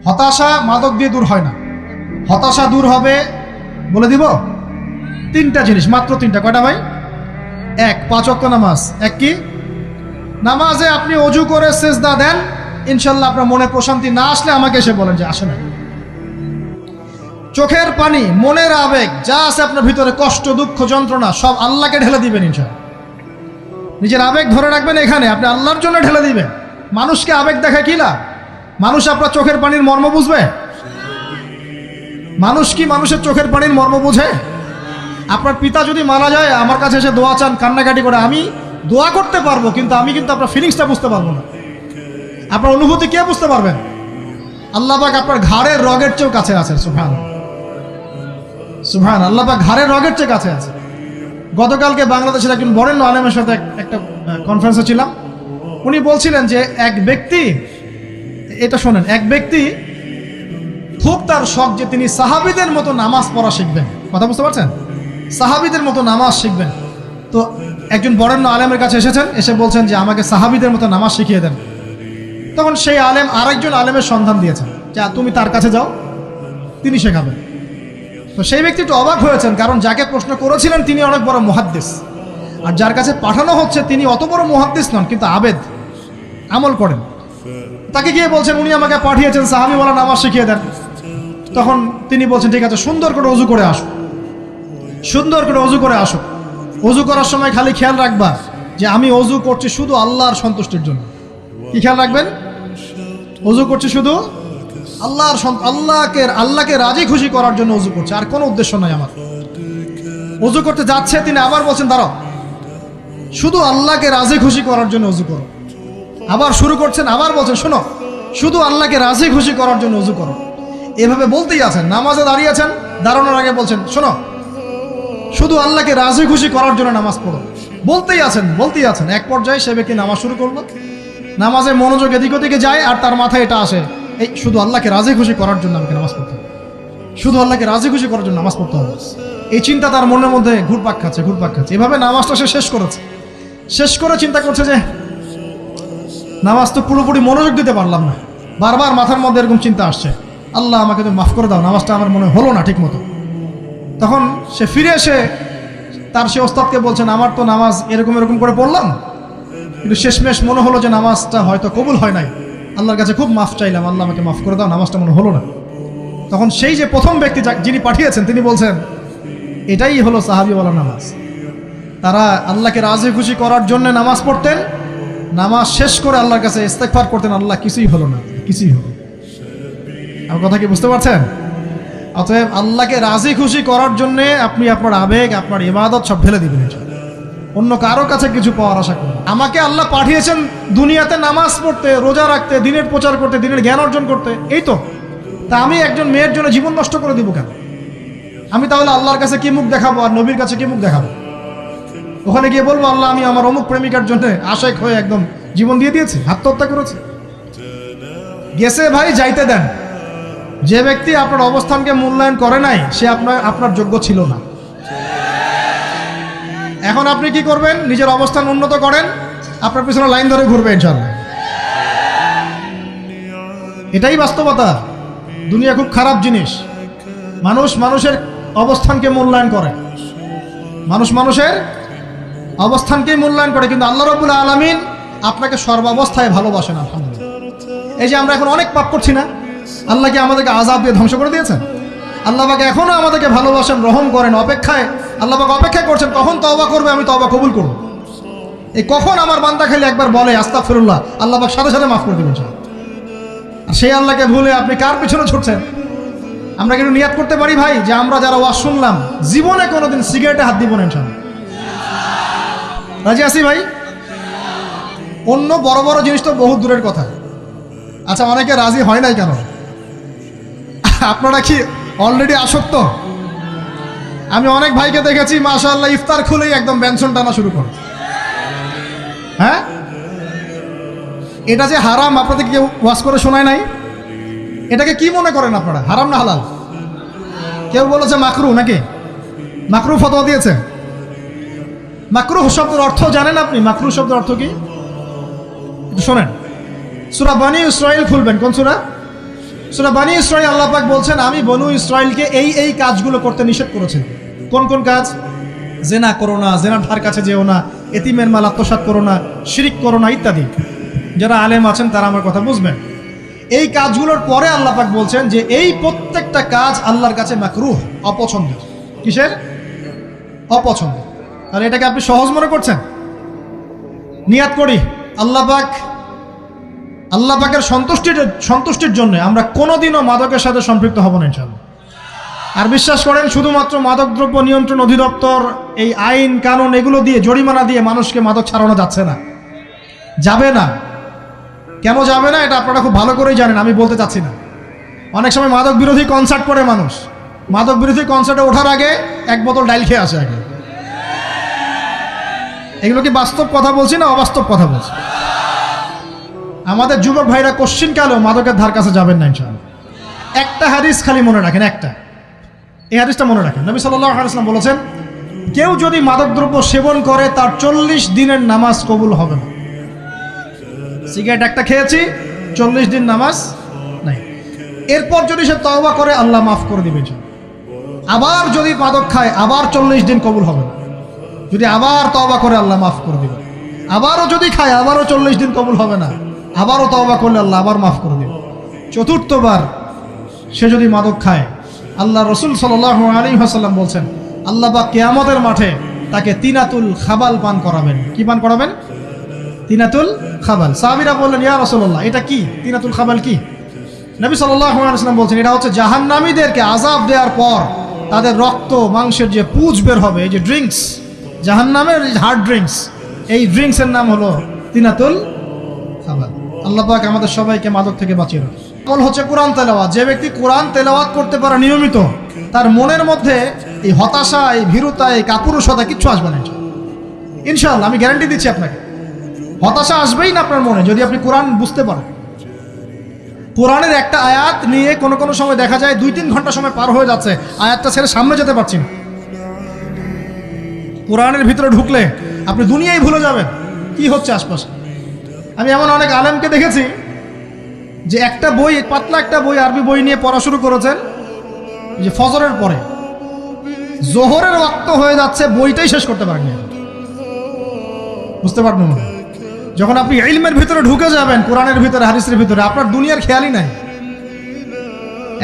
হতাশা মাদক দিয়ে দূর হয় না। হতাশা দূর হবে, বলে দিব, তিনটা জিনিস, মাত্র তিনটা। কয়টা ভাই? এক, 5 ওয়াক্ত নামাজ। এক কি? নামাজে আপনি অজু করে সেজদা দেন, ইনশাল্লাহ আপনার মনে প্রশান্তি না আসলে আমাকে এসে বলেন যে আসে না। চোখের পানি, মনের আবেগ যা আছে আপনার ভিতরে, কষ্ট, দুঃখ, যন্ত্রণা, সব আল্লাহকে ঢেলে দিবেন ইনশাল্লাহ। নিজের আবেগ ধরে রাখবেন এখানে, আপনি আল্লাহর জন্য ঢেলে দিবেন। মানুষকে আবেগ দেখা কি লাভ? মানুষ আপনার চোখের পানির মর্ম বুঝবে? মানুষ কি মানুষের চোখের পানির মর্ম বুঝে? আপনার পিতা যদি মারা যায়, আমার কাছে এসে দোয়া চান কান্নাকাটি করে, আমি দোয়া করতে পারবো, কিন্তু আমি কিন্তু আপনার ফিলিংসটা বুঝতে পারবো না। আপনার অনুভূতি কে বুঝতে পারবেন? আল্লাহ পাক আপনার ঘাড়ের রগের চেয়েও কাছে আছে। সুবহান সুবহান, আল্লাহ পাক ঘাড়ের রগের চেয়ে কাছে আছে। গতকালকে বাংলাদেশের একজন বরেণ্য আলেমের সাথে একটা কনফারেন্সে ছিলাম। উনি বলছিলেন যে এক ব্যক্তি, এটা শোনেন, এক ব্যক্তি খুব তার শখ যে তিনি সাহাবীদের মতো নামাজ পড়া শিখবেন। কথা বুঝতে পারছেন? সাহাবীদের মতো নামাজ শিখবেন। তো একজন বরেণ্য আলেমের কাছে এসেছেন, এসে বলছেন যে আমাকে সাহাবীদের মতো নামাজ শিখিয়ে দেন। তখন সেই আলেম আরেকজন আলেমের সন্ধান দিয়েছেন, যা তুমি তার কাছে যাও, তিনি শেখাবেন। তো সেই ব্যক্তি একটু অবাক হয়েছেন, কারণ যাকে প্রশ্ন করেছিলেন তিনি অনেক বড় মুহাদ্দিস, আর যার কাছে পাঠানো হচ্ছে তিনি অত বড় মুহাদ্দিস নন, কিন্তু আবেদ, আমল করেন। তাকে গিয়ে বলছেন উনি আমাকে পাঠিয়েছেন সাহাবীওয়ালা নামাজ শিখিয়ে দেন। তখন তিনি বলছেন ঠিক আছে, সুন্দর করে অজু করে আসো, সুন্দর করে অজু করে আসো। অজু করার সময় খালি খেয়াল রাখবা যে আমি অজু করছি শুধু আল্লাহর সন্তুষ্টির জন্য। কি খেয়াল রাখবেন? অজু করছি শুধু আল্লাহকে রাজি খুশি করার জন্য অজু করছে, আর কোনো উদ্দেশ্য নাই আমার। অজু করতে যাচ্ছে, তিনি আবার বলছেন দাঁড়াও, শুধু আল্লাহকে রাজি খুশি করার জন্য অজু করো। আবার শুরু করছেন, আবার বলছেন শোনো, শুধু আল্লাহকে রাজি খুশি করার জন্য অজু করো। এভাবে বলতেই আছেন। নামাজে দাঁড়িয়েছেন, দাঁড়ানোর আগে বলছেন শোনো, শুধু আল্লাহকে রাজি খুশি করার জন্য নামাজ পড়ো। বলতেই আছেন। এক পর্যায়ে সে ব্যক্তি নামাজ শুরু করলো। নামাজে মনোযোগ এদিক ওদিকে যায়, আর তার মাথায় এটা আসে, এই শুধু আল্লাহকে রাজি খুশি করার জন্য আমাকে নামাজ পড়তে হবে, শুধু আল্লাহকে রাজি খুশি করার জন্য নামাজ পড়তে হবে। এই চিন্তা তার মনের মধ্যে ঘুরপাক খাচ্ছে। এভাবে নামাজটা সে শেষ করেছে। শেষ করে চিন্তা করছে যে নামাজ তো পুরোপুরি মনোযোগ দিতে পারলাম না। বারবার মাথার মধ্যে এরকম চিন্তা আসছে, আল্লাহ আমাকে তো মাফ করে দাও, নামাজটা আমার মনে হলো না ঠিক মতো। তখন সে ফিরে এসে তার সে ওস্তাদকে বলছেন আমার তো নামাজ এরকম করে পড়লাম, কিন্তু শেষমেশ মনে হলো যে নামাজটা হয়তো কবুল হয় নাই, আল্লাহর কাছে খুব মাফ চাইলাম, আল্লাহ আমাকে মাফ করে দাও, নামাজটা মনে হলো না। তখন সেই যে প্রথম ব্যক্তি যিনি পাঠিয়েছেন তিনি বলছেন এটাই হলো সাহাবীওয়ালা নামাজ। তারা আল্লাহকে রাজি খুশি করার জন্য নামাজ পড়তেন, নামাজ শেষ করে আল্লাহর কাছে ইস্তেগফার করতেন, আল্লাহ কিছুই হলো না, কিছুই হলো। আমার কথা কি বুঝতে পারছেন? অতএব আল্লাহকে রাজি খুশি করার জন্যে আপনি আপনার আবেগ, আপনার ইবাদত সব ফেলে দিবেন, অন্য কারো কাছে কিছু পাওয়ার আশা করুন। আমাকে আল্লাহ পাঠিয়েছেন দুনিয়াতে নামাজ পড়তে, রোজা রাখতে, দিনের প্রচার করতে, দিনের জ্ঞান অর্জন করতে, এই তো। তা আমি একজন মেয়ের জন্য জীবন নষ্ট করে দিব কেন? আমি তাহলে আল্লাহর কাছে কি মুখ দেখাবো, আর নবীর কাছে কি মুখ দেখাবো? ওখানে গিয়ে বলবো আল্লাহ আমি আমার অমুক প্রেমিকার জন্য আশেক হয়ে একদম জীবন দিয়ে দিয়েছি, আত্মহত্যা করেছি। গেছে ভাই, যাইতে দেন। যে ব্যক্তি আপনার অবস্থানকে মূল্যায়ন করে নাই, সে আপনার যোগ্য ছিল না। এখন আপনি কি করবেন? নিজের অবস্থান উন্নত করেন, আপনার পিছনে লাইন ধরে ঘুরবে ইনশাআল্লাহ। এটাই বাস্তবতা। দুনিয়া খুব খারাপ জিনিস। মানুষের অবস্থানকে মূল্যায়ন করে, মানুষের অবস্থানকেই মূল্যায়ন করে, কিন্তু আল্লাহ রাব্বুল আলামিন আপনাকে সর্বাবস্থায় ভালোবাসেন। আলহামদুলিল্লাহ। এই যে আমরা এখন অনেক পাপ করছি না, আল্লাহ কি আমাদেরকে আযাব দিয়ে ধ্বংস করে দিয়েছেন? আল্লাহ পাক এখনো আমাদেরকে ভালোবাসেন, রহম করেন, আল্লাহ পাক অপেক্ষা করছেন কখন তওবা করবে, আমি তওবা কবুল করব। এই কখন আমার বান্দা খালি একবার বলে আস্তাগফিরুল্লাহ, আল্লাহ পাক সাথে সাথে মাফ করে দেবেন। আর সেই আল্লাহকে ভুলে আপনি কার পিছনে ছুটছেন? আমরা কিন্তু নিয়াত করতে পারি ভাই যে আমরা যারা ওয়াজ শুনলাম জীবনে কোনোদিন সিগারেটে হাত দিব না ইনশাআল্লাহ। রাজি আছি ভাই? অন্য বড় বড় জিনিস তো বহুত দূরের কথা। আচ্ছা, অনেকে রাজি হয় নাই কেন? আপনারা কি অলরেডি আসক্ত? আমি অনেক ভাইকে দেখেছি মাশাআল্লাহ ইফতার খুলেই একদম বেনসন টানা শুরু করে। হ্যাঁ, এটা যে হারাম আপনাদের কেউ ওয়াজ করে শোনায় নাই? এটাকে কি মনে করেন আপনারা, হারাম না হালাল? কেউ বলেছে মাকরু, নাকি মাকরু ফতোয়া দিয়েছে? মাকরুহ শব্দের অর্থ জানেন আপনি? মাকরুহ শব্দের অর্থ কি শোনেন। সূরা বনী ইসরাঈল খুলবেন। কোন সূরা? সূরা বনী ইসরাঈল আল্লাহ পাক বলছেন আমি বনু ইসরাঈলকে এই কাজগুলো করতে নিষেধ করেছেন। কোন কোন কাজ? জেনা করো না, জেনার ধার কাছে যেও না, এতিমের মাল আত্মসাৎ করো না, শিরিক করো না ইত্যাদি। যারা আলেম আছেন তারা আমার কথা বুঝবেন। এই কাজগুলোর পরে আল্লাহ পাক বলছেন যে এই প্রত্যেকটা কাজ আল্লাহর কাছে মাকরুহ, অপছন্দের। কিসের? অপছন্দ। তাহলে এটাকে আপনি সহজ মনে করছেন? নিয়াত করি আল্লাহ পাকের সন্তুষ্টির জন্য আমরা কোনোদিনও মাদকের সাথে সম্পৃক্ত হব না ইনশাআল্লাহ। আর বিশ্বাস করেন, শুধুমাত্র মাদকদ্রব্য নিয়ন্ত্রণ অধিদপ্তর এই আইন কানুন এগুলো দিয়ে, জরিমানা দিয়ে মানুষকে মাদক ছাড়ানো যাচ্ছে না, যাবে না। কেন যাবে না এটা আপনারা খুব ভালো করেই জানেন, আমি বলতে চাচ্ছি না। অনেক সময় মাদক বিরোধী কনসার্ট করে মানুষ, মাদক বিরোধী কনসার্টে ওঠার আগে এক বোতল ডাইল খেয়ে আসে আগে। এগুলো কি বাস্তব কথা বলছি না অবাস্তব কথা বলছি? আমাদের যুবক ভাইরা কোশ্চিনকালেও মাদকের ধার কাছে যাবেন না ইনশাআল্লাহ। একটা হাদিস খালি মনে রাখেন, এই হাদিসটা মনে রাখেন। নবী সাল্লাল্লাহু আলাইহি ওয়াসাল্লাম বলেছেন, কেউ যদি মাদকদ্রব্য সেবন করে তার 40 দিনের নামাজ কবুল হবে না। সিগারেট একটা খেয়েছি, 40 দিন নামাজ নাই। এরপর যদি সে তওবা করে আল্লাহ মাফ করে দিবেন। আবার যদি মাদক খায় আবার 40 দিন কবুল হবে না। যদি আবার তওবা করে আল্লাহ মাফ করে দিবেন। আবারও যদি খায় আবারও 40 দিন কবুল হবে না। আবারও তওবা করলে আল্লাহ আবার মাফ করে দিবেন। চতুর্থবার সে যদি মাদক খায়, আল্লাহ রসুল সাল্লাল্লাহু আলাইহি ওয়াসাল্লাম বলছেন আল্লাহ পাক কিয়ামতের মাঠে তাকে তিনাতুল খাবাল পান করাবেন। কি পান করাবেন? তিনাতুল খাবাল। সাহাবীরা বললেন, ইয়া রাসূলুল্লাহ, এটা কি তিনাতুল খাবাল? কি? নবী সাল্লাল্লাহু আলাইহি ওয়াসাল্লাম বলছেন, এটা হচ্ছে জাহান্নামীদেরকে আযাব দেওয়ার পর তাদের রক্ত মাংসের যে পুঁজ বের হবে, এই যে ড্রিঙ্কস, জাহান্নামের হার্ড ড্রিঙ্কস, এই ড্রিঙ্কসের নাম হলো তিনাতুল খাবাল। আল্লাহ পাক আমাদের সবাইকে মাদক থেকে বাঁচিয়ে রাখুন। আমল হচ্ছে কোরআন তেলাওয়াত। যে ব্যক্তি কোরআন তেলাওয়াত করতে পারে নিয়মিত, তার মনের মধ্যে এই হতাশা, এই ভীরুতা, এই কাপুরুষতা কিচ্ছু আসবে না ইনশাআল্লাহ। আমি গ্যারান্টি দিচ্ছি আপনাকে, হতাশা আসবেই না আপনার মনে যদি আপনি কোরআন বুঝতে পারেন। কোরআনের একটা আয়াত নিয়ে কোনো সময় দেখা যায় 2-3 ঘন্টা সময় পার হয়ে যাচ্ছে, আয়াতটা ছেড়ে সামনে যেতে পারছি না। কোরআনের ভিতরে ঢুকলে আপনি দুনিয়ায় ভুলে যাবেন কি হচ্ছে আশপাশে। আমি এমন অনেক আলেমকে দেখেছি যে একটা বই, পাতলা একটা বই, আরবি বই নিয়ে পড়া শুরু করেছেন, যে ফজরের পরে জোহরের ওয়াক্ত হয়ে যাচ্ছে, বইটাই শেষ করতে পারেননি। বুঝতে পারবেন না? যখন আপনি ইলমের ভিতরে ঢুকে যাবেন, কোরআনের ভিতরে, হাদিসের ভিতরে, আপনার দুনিয়ার খেয়ালই নাই।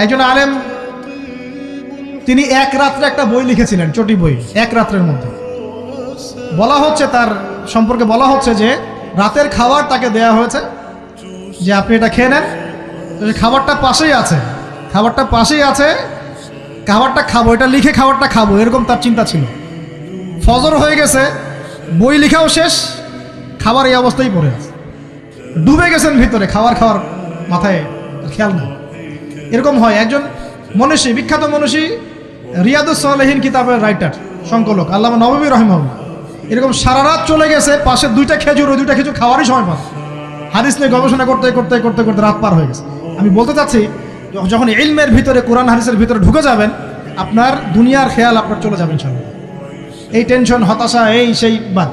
একজন আলেম, তিনি এক রাত্রে একটা বই লিখেছিলেন, চটি বই, এক রাত্রের মধ্যে। বলা হচ্ছে, তার সম্পর্কে বলা হচ্ছে যে রাতের খাবার তাকে দেয়া হয়েছে, যে আপনি এটা খেয়ে নেন। খাবারটা পাশেই আছে, খাবারটা খাবো, এটা লিখে খাবারটা খাবো, এরকম তার চিন্তা ছিল। ফজর হয়ে গেছে, বই লিখাও শেষ, খাবার এই অবস্থায় পড়ে আছে, ডুবে গেছেন ভিতরে, খাওয়ার মাথায় খেয়াল নেই। এরকম হয়। একজন মনীষী, বিখ্যাত মনীষী, রিয়াদুস সালেহিন কিতাবের রাইটার, সংকলক আল্লামা নববী রাহিমাহুল্লাহ, এরকম সারা রাত চলে গেছে, পাশে 2টা খেজুর, ওই 2টা খেজুর খাওয়ারই সময় পায়। হাদিস নিয়ে গবেষণা করতে রাত পার হয়ে গেছে। আমি বলতে চাচ্ছি, যখন ইলমের ভিতরে, কোরআন হাদিসের ভিতরে ঢুকে যাবেন, আপনার দুনিয়ার খেয়াল আপনার চলে যাবেন ইনশাআল্লাহ। এই টেনশন, হতাশা, এই সেই বাদ।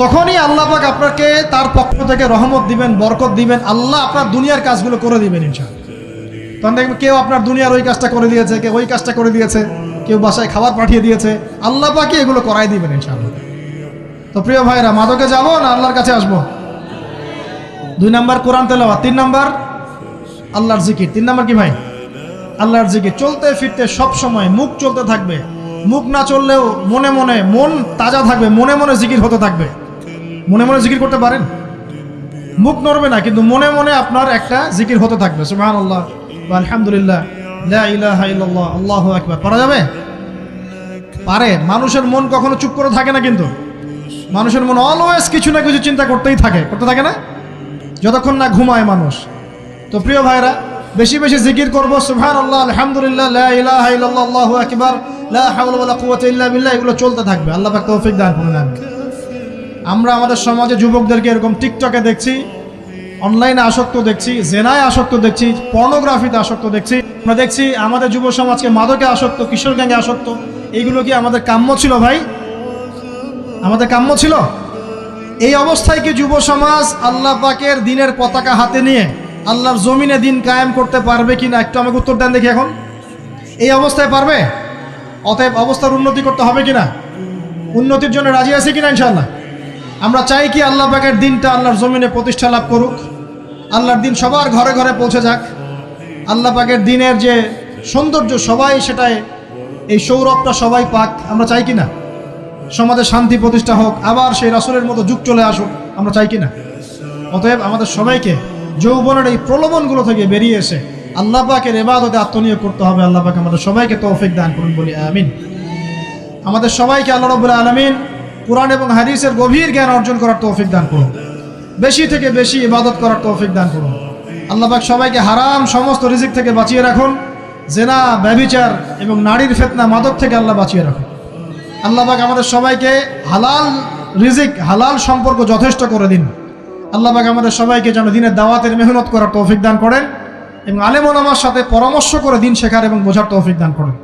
তখনই আল্লাহ পাক আপনাকে তার পক্ষ থেকে রহমত দিবেন, বরকত দিবেন, আল্লাহ আপনার দুনিয়ার কাজগুলো করে দিবেন ইনশাআল্লাহ। তখন দেখবেন কেউ আপনার দুনিয়ার ওই কাজটা করে দিয়েছে, কেউ ওই কাজটা করে দিয়েছে, কেউ বাসায় খাবার পাঠিয়ে দিয়েছে, আল্লাহ পাকই এগুলো করাই দিবেন ইনশাআল্লাহ। তো প্রিয় ভাইরা, মাদকে যাব না আল্লাহর কাছে আসবো? 2 নাম্বার কোরআন তেলাওয়াত, 3 নাম্বার আল্লাহর জিকির। 3 নাম্বার কি ভাই? আল্লাহর জিকির। চলতে ফিরতে সব সময় মুখ চলতে থাকবে, মুখ না চললেও মনে মনে মন তাজা থাকবে, মনে মনে জিকির হতে থাকবে। মনে মনে জিকির করতে পারেন? মুখ নড়বে না, কিন্তু মনে মনে আপনার একটা জিকির হতে থাকবে, সুবহানাল্লাহ ওয়া আলহামদুলিল্লাহ, লা ইলাহা ইল্লাল্লাহ, আল্লাহু আকবার। পারা যাবে? পারে। মানুষের মন কখনো চুপ করে থাকে না, কিন্তু মানুষের মন অলওয়েজ কিছু না কিছু চিন্তা করতে থাকে না, যতক্ষণ না ঘুমায় মানুষ। তো প্রিয় ভাইরা, বেশি বেশি জিকির করবো, সুবহানাল্লাহ, আলহামদুলিল্লাহ, লা ইলাহা ইল্লাল্লাহ, আল্লাহু আকবার, লা হাওলা ওয়ালা কুওয়াতা ইল্লা বিল্লাহ, এগুলো চলতে থাকবে। আল্লাহ পাক তৌফিক দান করুন। আমরা আমাদের সমাজে যুবকদেরকে এরকম টিকটকে দেখছি, অনলাইনে আসক্ত দেখছি, জেনায় আসক্ত দেখছি, পর্নোগ্রাফিতে আসক্ত দেখছি। আমরা দেখছি আমাদের যুব সমাজকে মাদকে আসক্ত, কিশোর গ্যাংয়ে আসক্ত। এইগুলো কি আমাদের কাম্য ছিল ভাই? আমাদের কাম্য ছিল? এই অবস্থায় কি যুব সমাজ আল্লাহ পাকের দ্বীনের পতাকা হাতে নিয়ে আল্লাহর জমিনে দিন কায়েম করতে পারবে কিনা একটু আমাকে উত্তর দেন দেখি। এখন এই অবস্থায় পারবে? অতএব অবস্থার উন্নতি করতে হবে কিনা? উন্নতির জন্য রাজি আছি কিনা ইনশাআল্লাহ? আমরা চাই কি আল্লাহ পাকের দিনটা আল্লাহর জমিনে প্রতিষ্ঠা লাভ করুক, আল্লাহর দিন সবার ঘরে ঘরে পৌঁছে যাক। আল্লাহ পাকের দিনের যে সৌন্দর্য সবাই সেটাই, এই সৌরভটা সবাই পাক, আমরা চাই কিনা? সমাজে শান্তি প্রতিষ্ঠা হোক, আবার সেই রাসূলের মতো যুগ চলে আসুক, আমরা চাই কিনা? অতএব আমাদের সবাইকে যৌবনের এই প্রলোভনগুলো থেকে বেরিয়ে এসে আল্লাহ পাকের ইবাদতে আত্মনিয়োগ করতে হবে। আল্লাহ পাক আমাদের সবাইকে তৌফিক দান করুন, বলি আমিন। আমাদের সবাইকে আল্লাহ রাব্বুল আলামিন কুরআন এবং হাদিসের গভীর জ্ঞান অর্জন করার তৌফিক দান করুন, বেশি থেকে বেশি ইবাদত করার তৌফিক দান করুন। আল্লাহ পাক সবাইকে হারাম সমস্ত রিজিক থেকে বাঁচিয়ে রাখুন, জেনা, ব্যভিচার এবং নারীর ফিতনা, মাদক থেকে আল্লাহ বাঁচিয়ে রাখুন। আল্লাহ পাক আমাদের সবাইকে হালাল রিজিক, হালাল সম্পর্ক যথেষ্ট করে দিন। আল্লাহ পাক আমাদের সবাইকে যেন দিনের দাওয়াতের মেহনত করার তৌফিক দান করেন এবং আলেম ওলামার সাথে পরামর্শ করে দিন শেখার এবং বোঝার তৌফিক দান করেন।